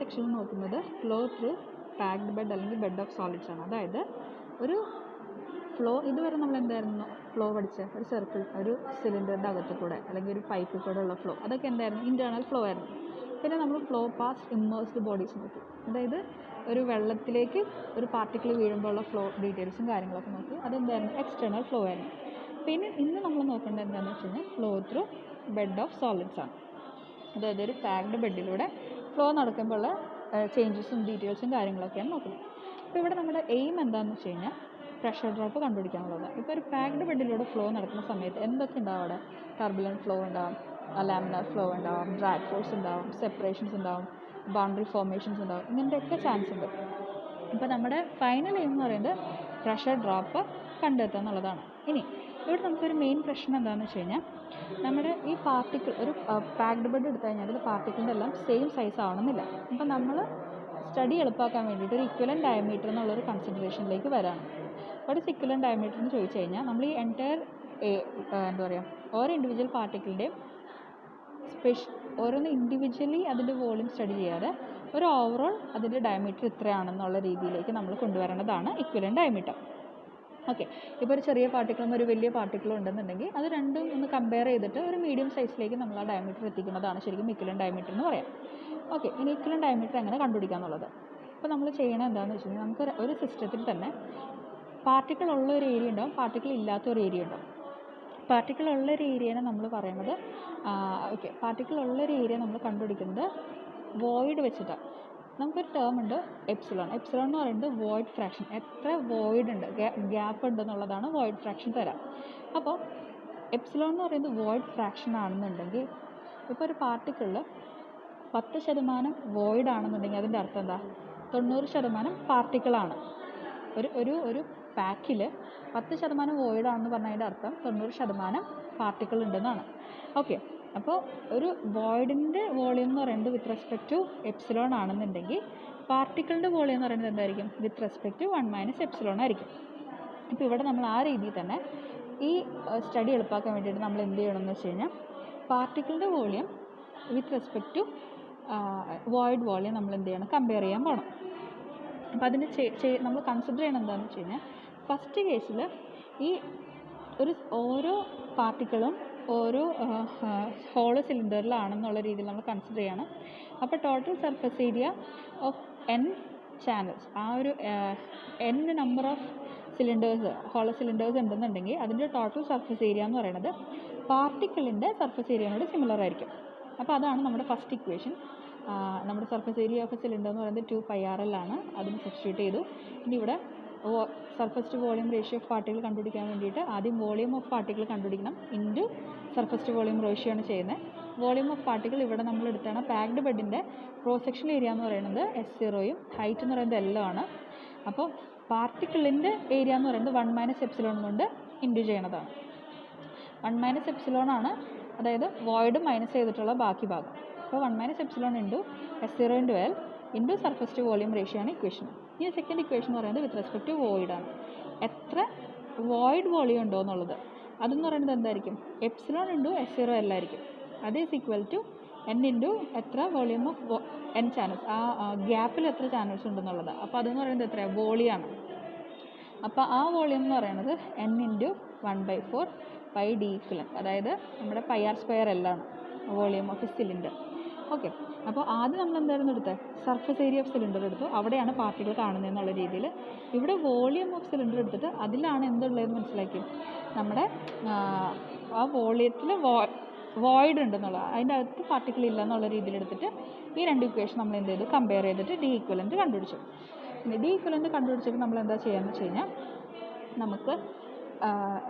Section നോക്കുന്നത് flow through packed bed അല്ലെങ്കിൽ bed of solids ആണ്. അതായത് ഒരു ഫ്ലോ, ഇതുവരെ നമ്മൾ എന്തായിരുന്നു ഫ്ലോ പഠിച്ച ഒരു സർക്കിൾ, ഒരു സിലിണ്ടറിൻ്റെ അകത്ത് കൂടെ അല്ലെങ്കിൽ ഒരു പൈപ്പിൽ കൂടെ ഉള്ള ഫ്ലോ, അതൊക്കെ എന്തായിരുന്നു ഇൻറ്റേർണൽ ഫ്ലോ ആയിരുന്നു. പിന്നെ നമ്മൾ ഫ്ലോ പാസ്റ്റ് ഇമ്മേഴ്സ്ഡ് ബോഡീസ് നോക്കി, അതായത് ഒരു വെള്ളത്തിലേക്ക് ഒരു പാർട്ടിക്കിൾ വീഴുമ്പോൾ ഉള്ള ഫ്ലോ ഡീറ്റെയിൽസും കാര്യങ്ങളൊക്കെ നോക്കി, അതെന്തായിരുന്നു എക്സ്റ്റേണൽ ഫ്ലോ ആയിരുന്നു. പിന്നെ ഇന്ന് നമ്മൾ നോക്കേണ്ടത് എന്താണെന്ന് വെച്ച് കഴിഞ്ഞാൽ flow through bed of solids ആണ്. അതായത് ഒരു പാക്ഡ് ബെഡിലൂടെ ഫ്ലോ നടക്കുമ്പോൾ ഉള്ള ചേഞ്ചസും ഡീറ്റെയിൽസും കാര്യങ്ങളൊക്കെയാണ് നോക്കുന്നത്. അപ്പോൾ ഇവിടെ നമ്മുടെ എയിം എന്താണെന്ന് വെച്ച് കഴിഞ്ഞാൽ പ്രഷർ ഡ്രോപ്പ് കണ്ടുപിടിക്കാനുള്ളത്. ഇപ്പോൾ ഒരു പാക്ഡ് ബെഡിലൂടെ ഫ്ലോ നടക്കുന്ന സമയത്ത് എന്തൊക്കെ ഉണ്ടാവും അവിടെ? ടർബുലൻറ്റ് ഫ്ലോ ഉണ്ടാവും, ലാമിനാർ ഫ്ലോ ഉണ്ടാവും, ഡ്രാഗ് ഫോഴ്സ് ഉണ്ടാവും, സെപ്പറേഷൻസ് ഉണ്ടാവും, ബൗണ്ടറി ഫോർമേഷൻസ് ഉണ്ടാവും, ഇങ്ങനത്തെയൊക്കെ ചാൻസ് ഉണ്ട്. ഇപ്പോൾ നമ്മുടെ ഫൈനൽ എയിം എന്ന് പറയുന്നത് പ്രഷർ ഡ്രോപ്പ് കണ്ടെത്തുക എന്നുള്ളതാണ്. ഇനി ഇവിടെ നമുക്കൊരു മെയിൻ പ്രശ്നം എന്താണെന്ന് വെച്ച് കഴിഞ്ഞാൽ നമ്മുടെ ഈ പാർട്ടിക്കിൾ, ഒരു പാക്ഡ് ബെഡ് എടുത്തു കഴിഞ്ഞാൽ ഇത് പാർട്ടിക്കിളിൻ്റെ എല്ലാം സെയിം സൈസ് ആവണമെന്നില്ല. അപ്പോൾ നമ്മൾ സ്റ്റഡി എളുപ്പമാക്കാൻ വേണ്ടിയിട്ട് ഒരു ഇക്വലൻറ്റ് ഡയമീറ്റർ എന്നുള്ളൊരു കൺസിഡറേഷനിലേക്ക് വരാണ്. ഒരു ഇക്വലൻറ്റ് ഡയമീറ്റർ എന്ന് ചോദിച്ചു കഴിഞ്ഞാൽ നമ്മൾ ഈ എൻറ്റയർ എന്താ പറയുക, ഓരോ ഇൻഡിവിജ്വൽ പാർട്ടിക്കിളിൻ്റെയും ഓരോന്ന് ഇൻഡിവിജ്വലി അതിൻ്റെ വോളിയം സ്റ്റഡി ചെയ്യാതെ ഒരു ഓവറോൾ അതിൻ്റെ ഡയമീറ്റർ ഇത്രയാണെന്നുള്ള രീതിയിലേക്ക് നമ്മൾ കൊണ്ടുവരേണ്ടതാണ് ഇക്വലൻറ്റ് ഡയമീറ്റർ. ഓക്കെ, ഇപ്പോൾ ഒരു ചെറിയ പാർട്ടിക്കിളും ഒരു വലിയ പാർട്ടിക്കിളും ഉണ്ടെന്നുണ്ടെങ്കിൽ അത് രണ്ടും ഒന്ന് കമ്പയർ ചെയ്തിട്ട് ഒരു മീഡിയം സൈസിലേക്ക് നമ്മൾ ആ ഡയമീറ്റർ എത്തിക്കുന്നതാണ് ശരിക്കും ഇക്വലൻറ്റ് ഡയമീറ്റർ എന്ന് പറയാം. ഓക്കെ, ഇനി ഇക്വലൻറ്റ് ഡയമീറ്റർ എങ്ങനെ കണ്ടുപിടിക്കുക എന്നുള്ളത്. ഇപ്പോൾ നമ്മൾ ചെയ്യണത് എന്താണെന്ന് വെച്ച് കഴിഞ്ഞാൽ നമുക്ക് ഒരു സിസ്റ്റത്തിൽ തന്നെ പാർട്ടിക്കിൾ ഉള്ള ഒരു ഏരിയ ഉണ്ടാവും, പാർട്ടിക്കിൾ ഇല്ലാത്ത ഒരു ഏരിയ ഉണ്ടാവും. പാർട്ടിക്കിൾ ഉള്ളൊരു ഏരിയനെ നമ്മൾ പറയുന്നത് പാർട്ടിക്കിൾ ഉള്ളൊരു ഏരിയ നമ്മൾ കണ്ടുപിടിക്കുന്നത് വോയിഡ് വെച്ചിട്ടാണ്. നമുക്കൊരു ടേം ഉണ്ട് എപ്സിലോൺ. എപ്സിലോൺ എന്ന് പറയുന്നത് വോയിഡ് ഫ്രാക്ഷൻ, എത്ര വോയിഡ് ഉണ്ട്, ഗ്യാപ്പ് ഉണ്ടെന്നുള്ളതാണ് വോയിഡ് ഫ്രാക്ഷൻ തരാം. അപ്പോൾ എപ്സിലോൺ എന്ന് പറയുന്നത് വോയിഡ് ഫ്രാക്ഷൻ ആണെന്നുണ്ടെങ്കിൽ, ഇപ്പോൾ ഒരു പാർട്ടിക്കിളിൽ 10% വോയിഡ് ആണെന്നുണ്ടെങ്കിൽ അതിൻ്റെ അർത്ഥം എന്താ? 90% പാർട്ടിക്കിളാണ്. ഒരു പാക്കിൽ 10% വോയിഡ് ആണെന്ന് പറഞ്ഞതിൻ്റെ അർത്ഥം 90% പാർട്ടിക്കിൾ ഉണ്ടെന്നാണ്. ഓക്കെ, അപ്പോൾ ഒരു വോയിഡിൻ്റെ വോളിയം എന്ന് പറയുന്നത് വിത്ത് റെസ്പെക്ട് ടു എപ്സിലോൺ ആണെന്നുണ്ടെങ്കിൽ പാർട്ടിക്കിളിൻ്റെ വോളിയം എന്ന് പറയുന്നത് എന്തായിരിക്കും? വിത്ത് റെസ്പെക്ട് ടു 1 - എപ്സിലോൺ ആയിരിക്കും. അപ്പോൾ ഇവിടെ നമ്മൾ ആ രീതിയിൽ തന്നെ ഈ സ്റ്റഡി എളുപ്പമാക്കാൻ വേണ്ടിയിട്ട് നമ്മൾ എന്ത് ചെയ്യണമെന്ന് വെച്ച് കഴിഞ്ഞാൽ പാർട്ടിക്കിളിൻ്റെ volume with respect to void volume നമ്മൾ എന്ത് ചെയ്യണം? കമ്പയർ ചെയ്യാൻ പോകണം. അപ്പോൾ അതിന് നമ്മൾ കൺസിഡർ ചെയ്യണം എന്താണെന്ന് വെച്ച് കഴിഞ്ഞാൽ ഫസ്റ്റ് കേസിൽ ഈ ഓരോ പാർട്ടിക്കിളും ഓരോ ഹോളോ സിലിണ്ടറിലാണെന്നുള്ള രീതിയിൽ നമ്മൾ കൺസിഡർ ചെയ്യണം. അപ്പോൾ total surface area of n channels, ആ ഒരു n number of cylinders, hollow cylinders ഉണ്ടെന്നുണ്ടെങ്കിൽ അതിൻ്റെ ടോട്ടൽ സർഫസ് ഏരിയ എന്ന് പറയുന്നത് പാർട്ടിക്കിളിൻ്റെ സർഫസ് ഏരിയയോട് സിമിലർ ആയിരിക്കും. അപ്പോൾ അതാണ് നമ്മുടെ ഫസ്റ്റ് ഇക്വേഷൻ. നമ്മുടെ surface area of a cylinder എന്ന് പറയുന്നത് 2πRL ആണ്. അതിന് സബ്സ്റ്റിറ്റ്യൂട്ട് ചെയ്തു. ഇനി ഇവിടെ surface to volume ratio of particle കണ്ടുപിടിക്കാൻ വേണ്ടിയിട്ട് ആദ്യം വോളിയം ഓഫ് പാർട്ടിക്കിൾ കണ്ടുപിടിക്കണം, into surface to volume ratio ആണ് ചെയ്യുന്നത്. വോളിയം ഓഫ് പാർട്ടിക്കിൾ ഇവിടെ നമ്മൾ എടുത്താണ് പാക്ഡ് ബെഡിൻ്റെ ക്രോസ് സെക്ഷൻ ഏരിയ എന്ന് പറയുന്നത് S0യും ഹൈറ്റ് എന്ന് പറയുന്നത് L ആണ്. അപ്പോൾ പാർട്ടിക്കിളിൻ്റെ ഏരിയ എന്ന് പറയുന്നത് 1 - എപ്സിലോൺ കൊണ്ട് ഇൻറ്റു ചെയ്യണതാണ്. 1 - എപ്സിലോൺ ആണ്, അതായത് വോയിഡ് മൈനസ് ചെയ്തിട്ടുള്ള ബാക്കി ഭാഗം. അപ്പോൾ 1 - epsilon into S0 × L into surface to volume ratio ആണ് ഇക്വേഷൻ. ഈ സെക്കൻഡ് ഇക്വേഷൻ എന്ന് പറയുന്നത് വിത്ത് റെസ്പെക്ട് ടു വോയിഡ് ആണ്. എത്ര വോയിഡ് വോളിയം ഉണ്ടോ എന്നുള്ളത് അതെന്ന് പറയുന്നത് എന്തായിരിക്കും? എപ്സിലോൺ ഇൻറ്റു S0 L ആയിരിക്കും. അത് is equal to n into എത്ര വോളിയം ഓഫ് n ചാനൽസ്, ആ ഗ്യാപ്പിൽ എത്ര ചാനൽസ് ഉണ്ടെന്നുള്ളത്. അപ്പോൾ അതെന്ന് പറയുന്നത് എത്രയാണ്? വോളിയാണ്. അപ്പോൾ ആ വോളിയം എന്ന് പറയുന്നത് n ഇൻറ്റു 1/4 πd ഇക്വലൻറ്റ്, അതായത് നമ്മുടെ πr² ആണ് volume of a cylinder. Okay, അപ്പോൾ ആദ്യം നമ്മൾ എന്തായിരുന്നു എടുത്തത്? സർഫസ് ഏരിയ ഓഫ് സിലിണ്ടർ എടുത്തു, അവിടെയാണ് പാർട്ടിക്കിൾ കാണുന്നതെന്നുള്ള രീതിയിൽ. ഇവിടെ വോളിയം ഓഫ് സിലിണ്ടർ എടുത്തിട്ട് അതിലാണ് എന്തുള്ളതെന്ന് മനസ്സിലാക്കി. നമ്മുടെ ആ വോളിയത്തിൽ വോയിഡ് ഉണ്ടെന്നുള്ളത്, അതിൻ്റെ അകത്ത് പാർട്ടിക്കിൾ ഇല്ല എന്നുള്ള രീതിയിൽ എടുത്തിട്ട് ഈ രണ്ട് ഇക്വേഷൻ നമ്മൾ എന്ത് ചെയ്തു? കമ്പയർ ചെയ്തിട്ട് ഡി ഇക്വലൻറ്റ് കണ്ടുപിടിച്ചു. പിന്നെ ഡി ഇക്വലൻറ്റ് കണ്ടുപിടിച്ചിട്ട് നമ്മൾ എന്താ ചെയ്യാന്ന് വെച്ച് കഴിഞ്ഞാൽ നമുക്ക്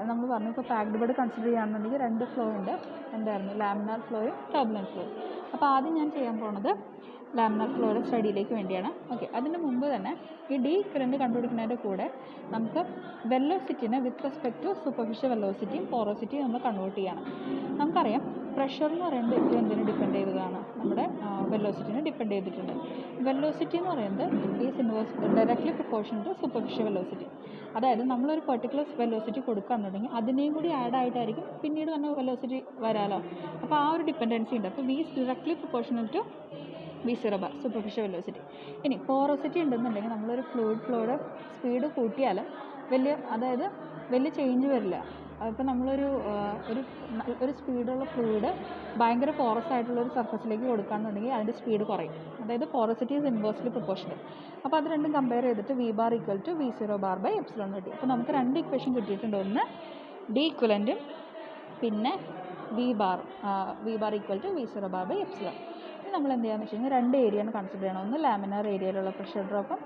നമ്മൾ പറഞ്ഞു ഇപ്പോൾ പാക്ഡ് ബെഡ് കൺസിഡർ ചെയ്യുകയാണെന്നുണ്ടെങ്കിൽ 2 ഫ്ലോ ഉണ്ട്. എന്തായിരുന്നു? ലാമിനാർ ഫ്ലോയും ടർബുലൻറ്റ് ഫ്ലോയും. അപ്പോൾ ആദ്യം ഞാൻ ചെയ്യാൻ പോകുന്നത് ലാമിനാർ ഫ്ലോയുടെ സ്റ്റഡിയിലേക്ക് വേണ്ടിയാണ്. ഓക്കെ, അതിന് മുമ്പ് തന്നെ ഈ ഡി ഇക്വലൻറ്റ് കണ്ടുപിടിക്കുന്നതിൻ്റെ കൂടെ നമുക്ക് വെലോസിറ്റിനെ വിത്ത് റെസ്പെക്ട് ടു സൂപ്പർഫിഷ്യൽ വെലോസിറ്റിയും പോറോസിറ്റിയും നമ്മൾ കൺവേർട്ട് ചെയ്യണം. നമുക്കറിയാം പ്രഷർ എന്ന് പറയുന്നത് ഇപ്പോൾ എന്തിനെ ഡിപ്പെൻഡ് ചെയ്തതാണ്? നമ്മുടെ വെലോസിറ്റിനെ ഡിപ്പെൻഡ് ചെയ്തിട്ടുണ്ട്. വെലോസിറ്റി എന്ന് പറയുന്നത് is inverse directly proportional to superficial velocity. അതായത് നമ്മളൊരു പെർട്ടിക്കുലർ വെലോസിറ്റി കൊടുക്കുകയാണെന്നുണ്ടെങ്കിൽ അതിനെയും കൂടി ആഡ് ആയിട്ടായിരിക്കും പിന്നീട് തന്നെ വെലോസിറ്റി വരാമല്ലോ. അപ്പോൾ ആ ഒരു ഡിപ്പെൻഡൻസി ഉണ്ട്. അപ്പോൾ V is directly proportional to V0 bar superficial velocity. ഇനി പോറോസിറ്റി ഉണ്ടെന്നുണ്ടെങ്കിൽ നമ്മളൊരു ഫ്ലൂയിഡ് ഫ്ലോയുടെ സ്പീഡ് കൂട്ടിയാൽ വലിയ ചേഞ്ച് വരില്ല. അതിപ്പോൾ നമ്മളൊരു ഒരു സ്പീഡുള്ള ഫ്ലൂയിഡ് ഭയങ്കര പോറസ് ആയിട്ടുള്ള ഒരു സർഫസിലേക്ക് കൊടുക്കുകയാണെന്നുണ്ടെങ്കിൽ അതിൻ്റെ സ്പീഡ് കുറയും. അതായത് പോറസിറ്റി ഈസ് ഇൻവേഴ്സ്ലി പ്രൊപ്പോർഷണൽ. അപ്പോൾ അത് രണ്ടും കമ്പയർ ചെയ്തിട്ട് V bar equal to V0 bar by epsilon കിട്ടി. അപ്പോൾ നമുക്ക് രണ്ട് ഇക്വേഷൻ കിട്ടിയിട്ടുണ്ട്. ഒന്ന് ഡി ഇക്വലൻറ്റും പിന്നെ V bar equal to V0 bar by epsilon. ഇനി നമ്മൾ എന്ത് ചെയ്യാമെന്ന് വെച്ച് കഴിഞ്ഞാൽ രണ്ട് ഏരിയയാണ് കൺസിഡർ ചെയ്യണം. ഒന്ന് ലാമിനാർ ഏരിയയിലുള്ള പ്രഷർ ഡ്രോപ്പും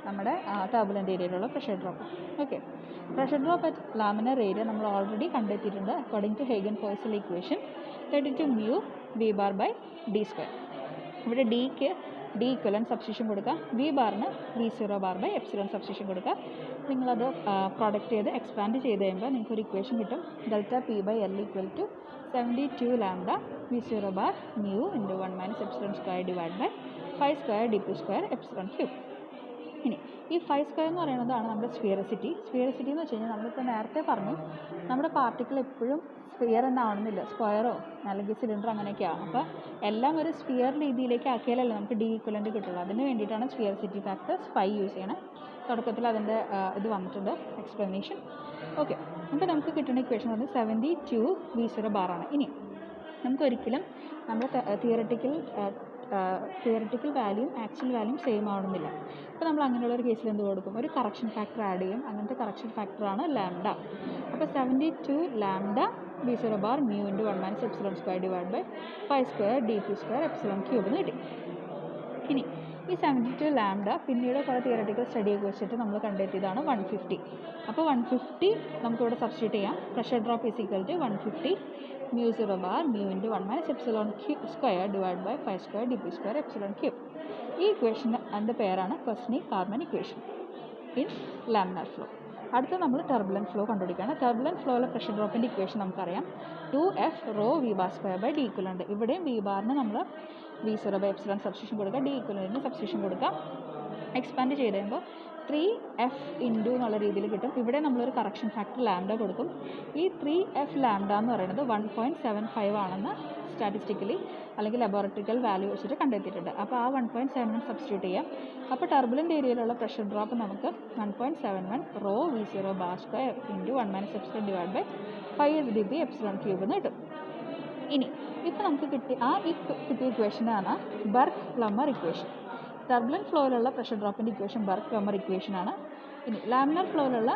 നമ്മുടെ ടർബുലൻ്റ് ഏരിയയിലുള്ള പ്രഷർ ഡ്രോപ്പും. Okay, pressure drop at laminar area നമ്മൾ ഓൾറെഡി കണ്ടെത്തിയിട്ടുണ്ട്. According to Hagen Poiseuille equation 32 mu V bar by D square. ഇവിടെ ഡിക്ക് ഡി ഇക്വലൻറ്റ് സബ്സ്റ്റിറ്റ്യൂഷൻ കൊടുക്കുക, V ബാറിന് V0 bar by epsilon substitution കൊടുക്കുക. നിങ്ങളത് പ്രോഡക്റ്റ് ചെയ്ത് എക്സ്പാൻഡ് ചെയ്ത് കഴിയുമ്പോൾ നിങ്ങൾക്ക് ഒരു ഇക്വേഷൻ കിട്ടും. Delta P by L equal to 72 lambda V0 bar mu into 1 minus epsilon square divide by 5 square D P square epsilon cube. ഇനി ഈ 5 സ്ക്വയർ എന്ന് പറയുന്നതാണ് നമ്മുടെ സ്ഫിയറിസിറ്റി. സ്ഫിയറിസിറ്റി എന്ന് വെച്ച് കഴിഞ്ഞാൽ നമ്മളിപ്പോൾ നേരത്തെ പറഞ്ഞു നമ്മുടെ പാർട്ടിക്കിൾ എപ്പോഴും സ്ഫിയർ എന്നാവണമെന്നില്ല, സ്ക്വയറോ അല്ലെങ്കിൽ സിലിണ്ടർ അങ്ങനെയൊക്കെയാണ്. അപ്പോൾ എല്ലാം ഒരു സ്ഫിയർ രീതിയിലേക്ക് ആക്കിയാലല്ലേ നമുക്ക് ഡി ഈക്വലൻ്റ് കിട്ടുള്ളൂ. അതിന് വേണ്ടിയിട്ടാണ് സ്ഫിയറിസിറ്റി ഫാക്ടർ 5 യൂസ് ചെയ്യണത്. തുടക്കത്തിൽ അതിൻ്റെ ഇത് വന്നിട്ടുണ്ട് എക്സ്പ്ലനേഷൻ. ഓക്കെ, അപ്പോൾ നമുക്ക് കിട്ടുന്ന ഇക്വേഷൻ വന്ന് 72 V0 ബാറാണ്. ഇനി നമുക്കൊരിക്കലും നമ്മുടെ തിയററ്റിക്കൽ വാല്യൂം ആക്ച്വൽ വാല്യൂം സെയിം ആവണമെന്നില്ല. അപ്പോൾ നമ്മൾ അങ്ങനെയുള്ള ഒരു കേസിൽ എന്ത് കൊടുക്കും, ഒരു കറക്ഷൻ ഫാക്ടർ ആഡ് ചെയ്യും. അങ്ങനത്തെ കറക്ഷൻ ഫാക്ടറാണ് ലാംഡ. അപ്പോൾ 72 lambda V0 bar mu into 1 minus epsilon square divide by 5 square D P square epsilon cube എന്ന് കിട്ടി. ഇനി ഈ 72 ലാംഡ പിന്നീട് കുറേ തിയററ്റിക്കൽ സ്റ്റഡിയൊക്കെ വെച്ചിട്ട് നമ്മൾ കണ്ടെത്തിയതാണ് 150. അപ്പോൾ 150 നമുക്കിവിടെ സബ്സ്റ്റിറ്റ്യൂട്ട് ചെയ്യാം. Pressure drop is equal to 150 mu0 bar mu into 1 minus epsilon square divide by 5 square D P square epsilon cube. ഈ ഇക്വേഷന് അതിൻ്റെ പേരാണ് Kozeny Carman equation in laminar flow. അടുത്ത നമ്മൾ ടർബുലൻറ്റ് ഫ്ലോ കണ്ടുപിടിക്കുകയാണ്. ടർബുലൻറ്റ് ഫ്ലോയിലെ പ്രഷർ ഡ്രോപ്പിൻ്റെ ഇക്വേഷൻ നമുക്കറിയാം. 2F rho V bar square by D equivalent. ഇവിടെയും V ബാറിന് നമ്മൾ V0 ബൈ എപ്സിലോൺ സബ്സ്റ്റിറ്റ്യൂഷൻ കൊടുക്കുക, ഡി ഇക്വലൻറ്റിന് സബ്സ്റ്റിറ്റ്യൂഷൻ കൊടുക്കുക. എക്സ്പാൻഡ് ചെയ്ത് കഴിയുമ്പോൾ 3F ഇൻറ്റു എന്നുള്ള രീതിയിൽ കിട്ടും. ഇവിടെ നമ്മളൊരു കറക്ഷൻ ഫാക്ടർ ലാംഡ കൊടുക്കും. ഈ 3F ലാംഡ എന്ന് പറയുന്നത് 1.75 ആണെന്ന് സ്റ്റാറ്റിസ്റ്റിക്കലി അല്ലെങ്കിൽ ലബോറട്ടറിക്കൽ വാല്യൂ വെച്ചിട്ട് കണ്ടെത്തിയിട്ടുണ്ട്. അപ്പോൾ ആ 1.71 സബ്സ്റ്റിറ്റ്യൂട്ട് ചെയ്യാം. അപ്പോൾ ടർബുലൻ്റ് ഏരിയയിലുള്ള പ്രഷർ ഡ്രോപ്പ് നമുക്ക് 1.71 rho V0 bar square into 1 minus epsilon divide by 5 D P epsilon cube എന്ന് കിട്ടും. ഇനി ഇപ്പോൾ നമുക്ക് കിട്ടിയ ഇക്വേഷനാണ് ബർക്ക്-പ്ലമ്മർ ഇക്വേഷൻ. ടർബുലൻറ്റ് ഫ്ലോയിലുള്ള പ്രഷർ ഡ്രോപ്പിൻ്റെ ഇക്വേഷൻ ബർക്ക്-പ്ലമ്മർ ഇക്വേഷനാണ്. ഇനി ലാമിനാർ ഫ്ലോയിലുള്ള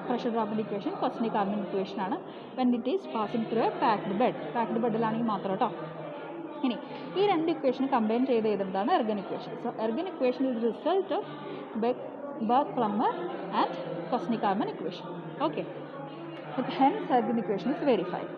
പ്രഷർ ഡ്രോപ്പിൻ്റെ ഇക്വേഷൻ ക്വസ്നി-കാർമൻ ഇക്വേഷനാണ്. When it is passing through a packed ബെഡിലാണെങ്കിൽ മാത്രം കേട്ടോ. ഇനി ഈ രണ്ട് ഇക്വേഷൻ കമ്പൈൻ ചെയ്ത് എഴുതുന്നതാണ് Ergun equation. So Ergun equation is result of Burke Plummer and ക്വസ്നി-കാർമൻ equation. Okay, hence Ergun equation is verified.